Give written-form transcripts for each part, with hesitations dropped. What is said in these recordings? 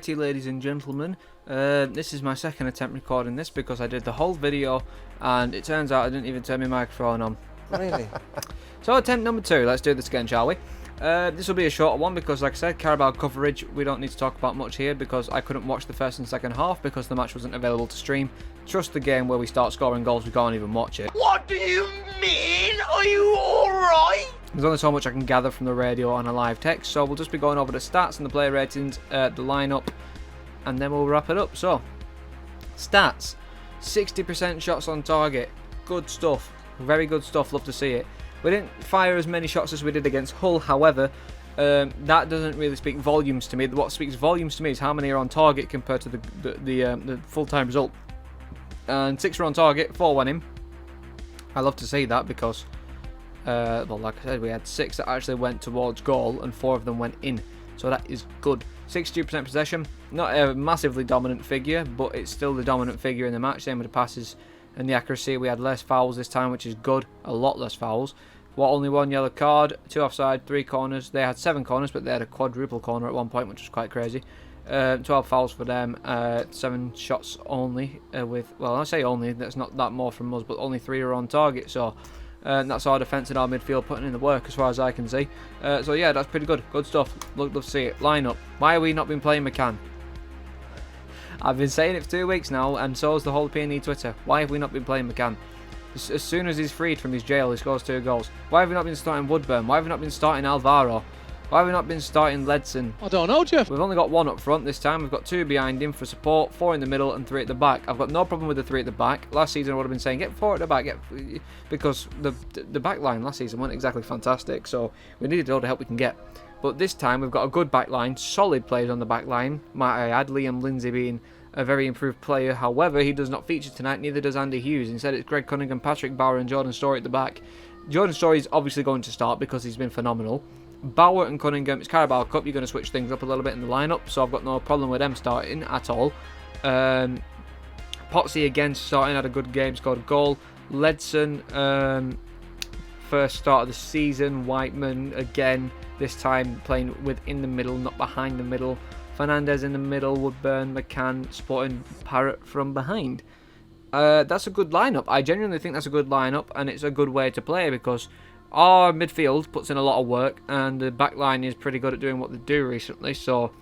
righty, ladies and gentlemen, this is my second attempt recording this because I did the whole video and it turns out I didn't even turn my microphone on. Really? So attempt number 2, let's do this again, shall we? This will be a shorter one because, like I said, Carabao coverage, we don't need to talk about much here because I couldn't watch the first and second half because the match wasn't available to stream. Trust the game where we start scoring goals, we can't even watch it. What do you mean? Are you alright? There's only so much I can gather from the radio on a live text, so we'll just be going over the stats and the player ratings, the lineup, and then we'll wrap it up. So, stats, 60% shots on target, good stuff, very good stuff, love to see it. We didn't fire as many shots as we did against Hull, however, that doesn't really speak volumes to me. What speaks volumes to me is how many are on target compared to the full-time result. And 6 were on target, 4 went in. I love to see that because, well, like I said, we had 6 that actually went towards goal and 4 of them went in. So that is good. 62% possession, not a massively dominant figure, but it's still the dominant figure in the match. Same with the passes and the accuracy. We had less fouls this time, which is good. A lot less fouls. Only 1 yellow card, 2 offside, 3 corners. They had 7 corners, but they had a quadruple corner at one point, which was quite crazy. 12 fouls for them, 7 shots only with, well, I say only, that's not that more from us, but only 3 are on target, so that's our defence and our midfield putting in the work as far as I can see. So yeah, that's pretty good. Good stuff. Love to see it. Lineup. Why have we not been playing McCann? I've been saying it for 2 weeks now, and so has the whole P&E Twitter. Why have we not been playing McCann? As soon as he's freed from his jail, he scores 2 goals. Why have we not been starting Woodburn? Why have we not been starting Alvaro? Why have we not been starting Ledson? I don't know, Jeff. We've only got 1 up front this time. We've got 2 behind him for support, 4 in the middle and 3 at the back. I've got no problem with the 3 at the back. Last season I would have been saying get 4 at the back, because the back line last season wasn't exactly fantastic, so we needed all the help we can get. But this time we've got a good back line, solid players on the back line. Might I add, Liam Lindsay being a very improved player. However, he does not feature tonight, neither does Andy Hughes. Instead, it's Greg Cunningham, Patrick Bauer and Jordan Storey at the back. Jordan Storey is obviously going to start because he's been phenomenal. Bauer and Cunningham, it's Carabao Cup, you're going to switch things up a little bit in the lineup, so I've got no problem with them starting at all. Potsy again starting, had a good game, scored a goal. Ledson, first start of the season. Whiteman again, this time playing within the middle, not behind the middle. Fernandez in the middle, Woodburn, McCann, supporting Parrott from behind. That's a good lineup. I genuinely think that's a good lineup, and it's a good way to play because our midfield puts in a lot of work, and the back line is pretty good at doing what they do recently. So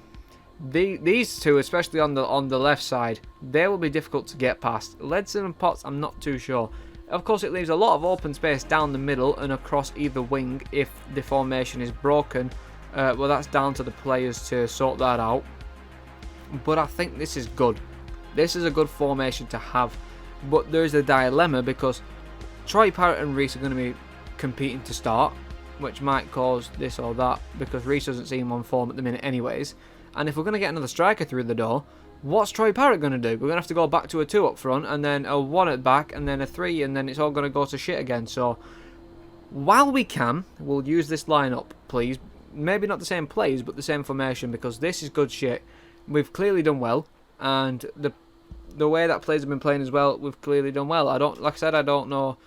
these two, especially on the left side, they will be difficult to get past. Ledson and Potts, I'm not too sure. Of course, it leaves a lot of open space down the middle and across either wing if the formation is broken. Well, that's down to the players to sort that out. But I think this is good. This is a good formation to have. But there's a dilemma because Troy Parrott and Reece are going to be competing to start, which might cause this or that because Reece doesn't seem on form at the minute anyways. And if we're going to get another striker through the door, what's Troy Parrott going to do? We're going to have to go back to a 2 up front and then a 1 at back and then a 3, and then it's all going to go to shit again. So while we can, we'll use this lineup, please. Maybe not the same plays, but the same formation, because this is good shit. We've clearly done well, and the way that players have been playing as well, we've clearly done well. Like I said, I don't know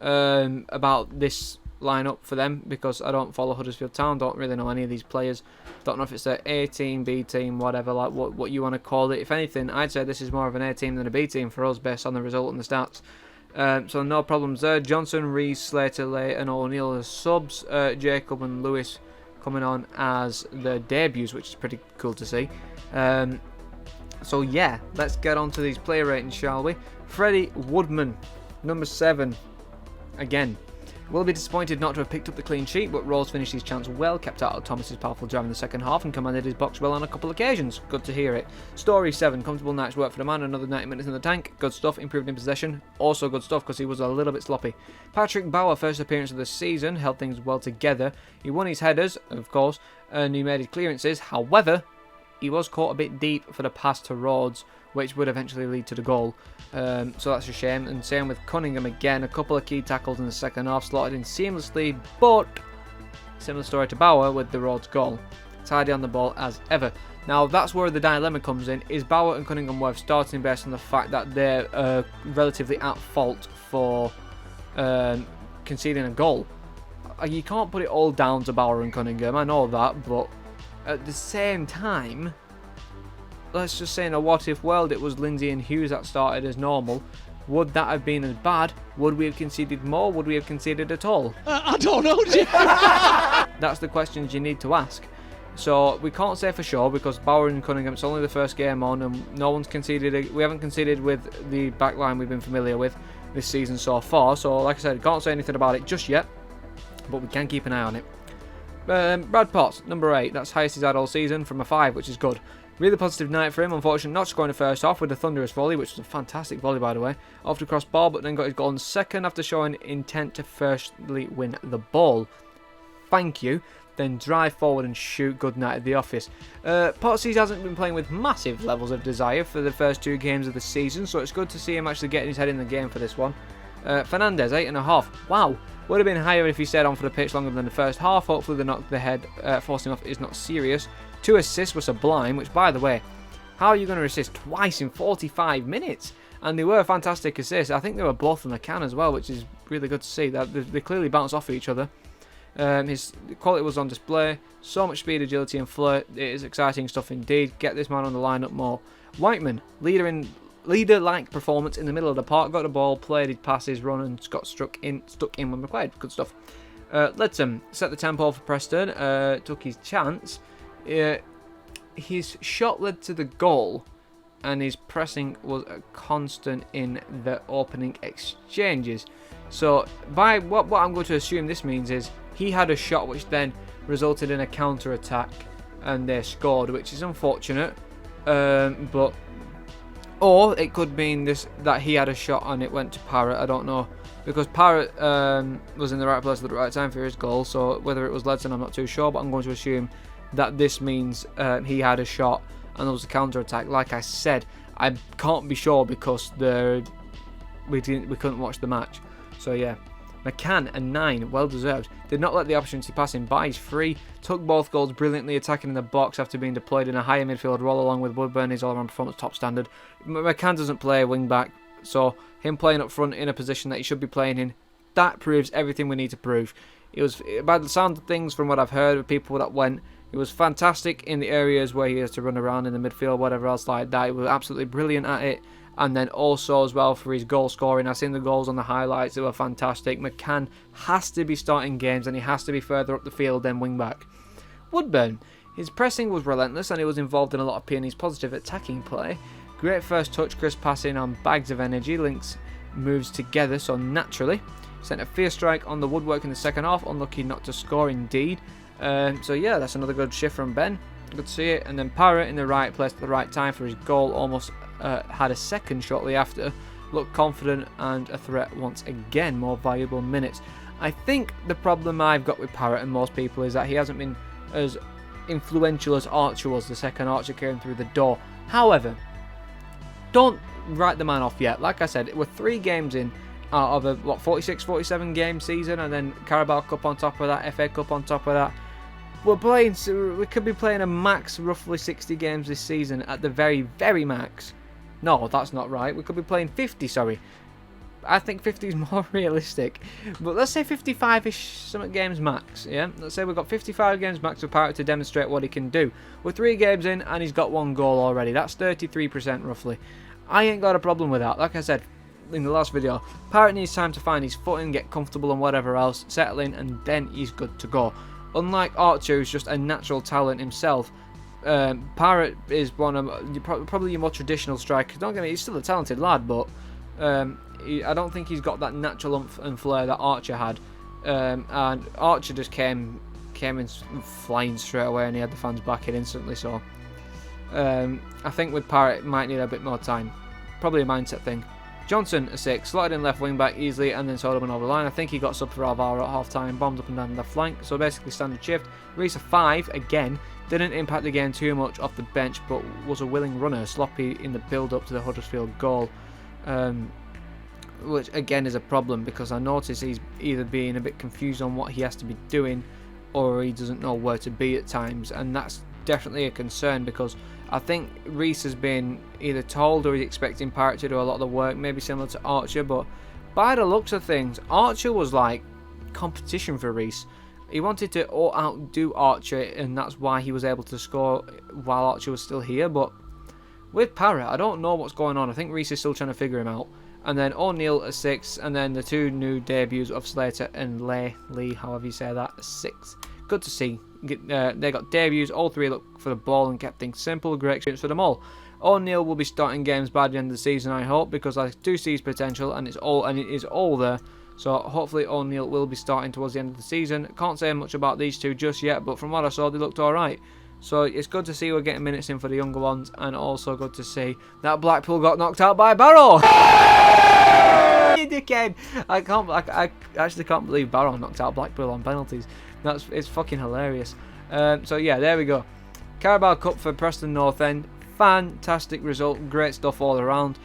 about this lineup for them because I don't follow Huddersfield Town, don't really know any of these players. Don't know if it's a A team, B team, whatever, like what you want to call it. If anything, I'd say this is more of an A team than a B team for us based on the result and the stats. So no problems there. Johnson, Reece, Slater, Lay and O'Neill as subs. Jacob and Lewis coming on as the debuts, which is pretty cool to see. So yeah, let's get on to these player ratings, shall we? Freddie Woodman, number 7. Again, will be disappointed not to have picked up the clean sheet, but Rose finished his chance well, kept out of Thomas's powerful drive in the second half and commanded his box well on a couple of occasions. Good to hear it. Story 7, comfortable night's work for the man, another 90 minutes in the tank. Good stuff, improved in possession. Also good stuff because he was a little bit sloppy. Patrick Bauer, first appearance of the season, held things well together. He won his headers, of course, and he made his clearances. However, he was caught a bit deep for the pass to Rhodes, which would eventually lead to the goal. So that's a shame. And same with Cunningham again. A couple of key tackles in the second half, slotted in seamlessly, but similar story to Bauer with the Rhodes goal. Tidy on the ball as ever. Now that's where the dilemma comes in. Is Bauer and Cunningham worth starting based on the fact that they're relatively at fault for conceding a goal? You can't put it all down to Bauer and Cunningham, I know that, but at the same time, let's just say in a what if world it was Lindsay and Hughes that started as normal, would that have been as bad? Would we have conceded more? Would we have conceded at all? I don't know. That's the questions you need to ask. So we can't say for sure because Bauer and Cunningham, it's only the first game on and no one's conceded. We haven't conceded with the backline we've been familiar with this season so far. So like I said, can't say anything about it just yet, but we can keep an eye on it. Brad Potts, number 8. That's highest he's had all season from a 5, which is good. Really positive night for him. Unfortunately, not scoring the first half with a thunderous volley, which was a fantastic volley, by the way. Off the cross ball, but then got his goal in the second after showing intent to firstly win the ball. Thank you. Then drive forward and shoot. Good night at the office. Potts hasn't been playing with massive levels of desire for the first 2 games of the season, so it's good to see him actually getting his head in the game for this one. Fernandez, 8.5. Wow. Would have been higher if he stayed on for the pitch longer than the first half. Hopefully the knock the head forcing off is not serious. 2 assists were sublime, which by the way, how are you going to assist twice in 45 minutes? And they were fantastic assists. I think they were both on the can as well, which is really good to see. That they clearly bounce off each other. His quality was on display. So much speed, agility and flair. It is exciting stuff indeed. Get this man on the lineup more. Whiteman, leader-like performance in the middle of the park. Got the ball, played his passes, run and got stuck in when required. Good stuff. Ledson set the tempo for Preston. Took his chance. His shot led to the goal, and his pressing was a constant in the opening exchanges. So, by what I'm going to assume this means is he had a shot which then resulted in a counter attack, and they scored, which is unfortunate. Or it could mean that he had a shot and it went to PARROTT. I don't know, because PARROTT was in the right place at the right time for his goal. So whether it was Ledson, I'm not too sure, but I'm going to assume that this means he had a shot and there was a counter attack. Like I said, I can't be sure because we couldn't watch the match. So yeah, McCann, a 9, well deserved. Did not let the opportunity pass him by. He's free. Took both goals brilliantly, attacking in the box after being deployed in a higher midfield role along with Woodburn. His all-round performance top standard. McCann doesn't play wing back, so him playing up front in a position that he should be playing in, that proves everything we need to prove. It was, by the sound of things from what I've heard of people that went, he was fantastic in the areas where he has to run around in the midfield, whatever else like that. He was absolutely brilliant at it. And then also as well for his goal scoring. I've seen the goals on the highlights. They were fantastic. McCann has to be starting games and he has to be further up the field than wing back. Woodburn. His pressing was relentless and he was involved in a lot of Peony's positive attacking play. Great first touch, crisp passing on bags of energy. Links moves together so naturally. Sent a fierce strike on the woodwork in the second half. Unlucky not to score indeed. So yeah, that's another good shift from Ben. Good to see it. And then PARROTT in the right place at the right time for his goal. Almost had a second shortly after. Looked confident and a threat once again. More valuable minutes. I think the problem I've got with PARROTT and most people is that he hasn't been as influential as Archer was the second Archer came through the door. However, don't write the man off yet. Like I said, we're 3 games in out of a 46-47 game season, and then Carabao Cup on top of that, FA Cup on top of that. We could be playing a max roughly 60 games this season at the very, very max. No, that's not right. We could be playing 50, sorry. I think 50 is more realistic. But let's say 55-ish something games max, yeah? Let's say we've got 55 games max for PARROTT to demonstrate what he can do. We're 3 games in and he's got 1 goal already. That's 33% roughly. I ain't got a problem with that. Like I said in the last video, PARROTT needs time to find his footing, get comfortable and whatever else, settle in, and then he's good to go. Unlike Archer, who's just a natural talent himself, PARROTT is one of probably your more traditional strikers. Don't get me, he's still a talented lad, but I don't think he's got that natural oomph and flair that Archer had. And Archer just came in flying straight away, and he had the fans back in instantly. So I think with PARROTT, it might need a bit more time. Probably a mindset thing. Johnson, a 6, slotted in left wing back easily and then Solomon over the line. I think he got sub for Alvaro at half time, bombed up and down the flank, so basically standard shift. Reese, a 5, again, didn't impact the game too much off the bench, but was a willing runner, sloppy in the build up to the Huddersfield goal, which again is a problem because I notice he's either being a bit confused on what he has to be doing or he doesn't know where to be at times, and that's definitely a concern because I think Reese has been either told or he's expecting PARROTT to do a lot of the work, maybe similar to Archer, but by the looks of things, Archer was like competition for Reese. He wanted to outdo Archer, and that's why he was able to score while Archer was still here, but with PARROTT, I don't know what's going on. I think Reese is still trying to figure him out. And then O'Neill at 6, and then the 2 new debuts of Slater and Lee, however you say that, 6. Good to see. They got debuts, all 3 look for the ball and kept things simple. Great experience for them all. O'Neill will be starting games by the end of the season, I hope, because I do see his potential, and it is all there. So hopefully O'Neill will be starting towards the end of the season. Can't say much about these 2 just yet, but from what I saw, they looked alright. So it's good to see we're getting minutes in for the younger ones, and also good to see that Blackpool got knocked out by Barrow. You dickhead! I actually can't believe Barrow knocked out Blackpool on penalties. It's fucking hilarious. So yeah, there we go. Carabao Cup for Preston North End. Fantastic result. Great stuff all around.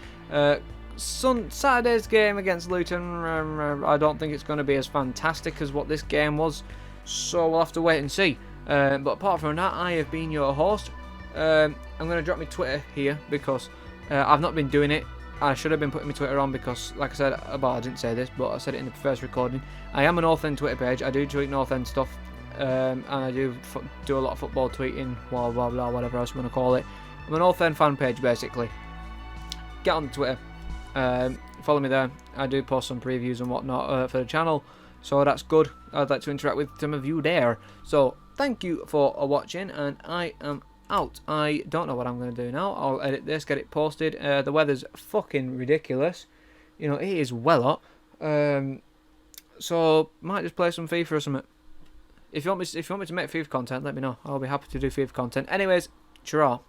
Saturday's game against Luton, I don't think it's going to be as fantastic as what this game was. So we'll have to wait and see. But apart from that, I have been your host. I'm going to drop my Twitter here because I've not been doing it. I should have been putting my Twitter on because, like I said, well, I didn't say this, but I said it in the first recording. I am an North End Twitter page. I do tweet North End stuff, and I do a lot of football tweeting, blah blah blah, whatever else you want to call it. I'm an North End fan page basically. Get on Twitter, follow me there. I do post some previews and whatnot for the channel, so that's good. I'd like to interact with some of you there. So thank you for watching, and I am out. I don't know what I'm going to do now. I'll edit this, get it posted. The weather's fucking ridiculous. You know, it is well hot. So might just play some FIFA or something. If you want me to make FIFA content, let me know. I'll be happy to do FIFA content. Anyways, ciao.